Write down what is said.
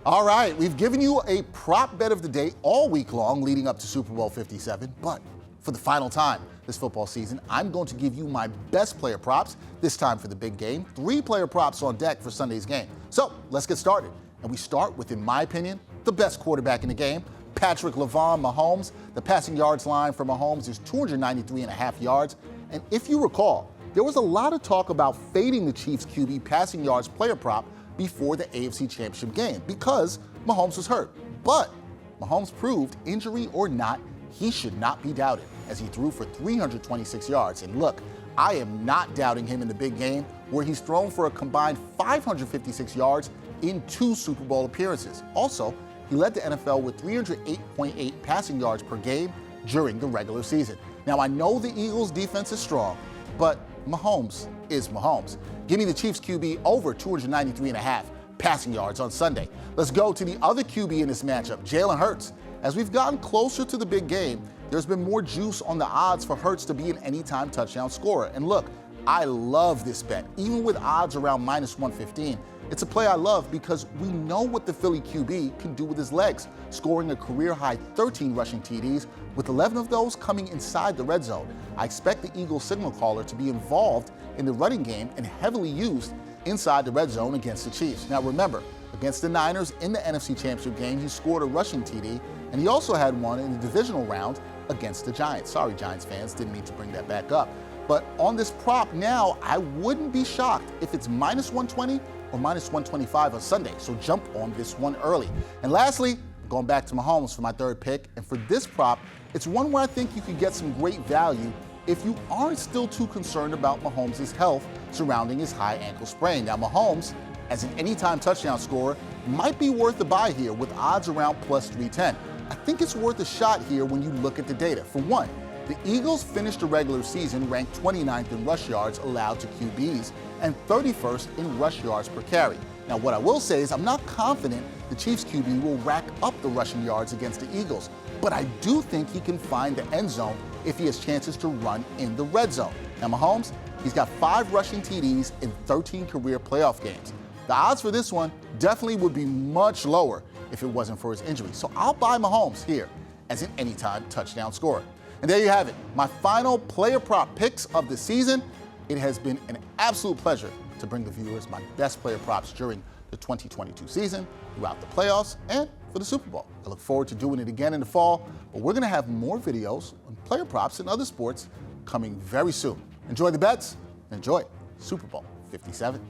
All right, we've given you a prop bet of the day all week long leading up to Super Bowl 57, but for the final time this football season, I'm going to give you my best player props, this time for the big game. 3 player props on deck for Sunday's game. So let's get started. And we start with, in my opinion, the best quarterback in the game, Patrick Mahomes. The passing yards line for Mahomes is 293.5 yards. And if you recall, there was a lot of talk about fading the Chiefs QB passing yards player prop before the AFC Championship game because Mahomes was hurt. But Mahomes proved, injury or not, he should not be doubted as he threw for 326 yards. And look, I am not doubting him in the big game where he's thrown for a combined 556 yards in 2 Super Bowl appearances. Also, he led the NFL with 308.8 passing yards per game during the regular season. Now, I know the Eagles' defense is strong, but Mahomes is Mahomes. Give me the Chiefs QB over 293.5 passing yards on Sunday. Let's go to the other QB in this matchup, Jalen Hurts. As we've gotten closer to the big game, there's been more juice on the odds for Hurts to be an anytime touchdown scorer. And look, I love this bet. Even with odds around minus 115, it's a play I love because we know what the Philly QB can do with his legs, scoring a career-high 13 rushing TDs, with 11 of those coming inside the red zone. I expect the Eagles signal caller to be involved in the running game and heavily used inside the red zone against the Chiefs. Now remember, against the Niners in the NFC Championship game, he scored a rushing TD, and he also had one in the divisional round against the Giants. Sorry, Giants fans, didn't mean to bring that back up. But on this prop now, I wouldn't be shocked if it's minus 120 or minus 125 on Sunday, so jump on this one early. And lastly, going back to Mahomes for my third pick, and for this prop, it's one where I think you could get some great value if you aren't still too concerned about Mahomes' health surrounding his high ankle sprain. Now, Mahomes, as an anytime touchdown scorer, might be worth a buy here with odds around plus 310. I think it's worth a shot here when you look at the data. For one, the Eagles finished the regular season ranked 29th in rush yards allowed to QBs and 31st in rush yards per carry. Now, what I will say is I'm not confident the Chiefs QB will rack up the rushing yards against the Eagles, but I do think he can find the end zone if he has chances to run in the red zone. Now, Mahomes, he's got 5 rushing TDs in 13 career playoff games. The odds for this one definitely would be much lower if it wasn't for his injury. So I'll buy Mahomes here as an anytime touchdown scorer. And there you have it, my final player prop picks of the season. It has been an absolute pleasure to bring the viewers my best player props during the 2022 season, throughout the playoffs, and for the Super Bowl. I look forward to doing it again in the fall, but we're gonna have more videos on player props and other sports coming very soon. Enjoy the bets, and enjoy Super Bowl 57.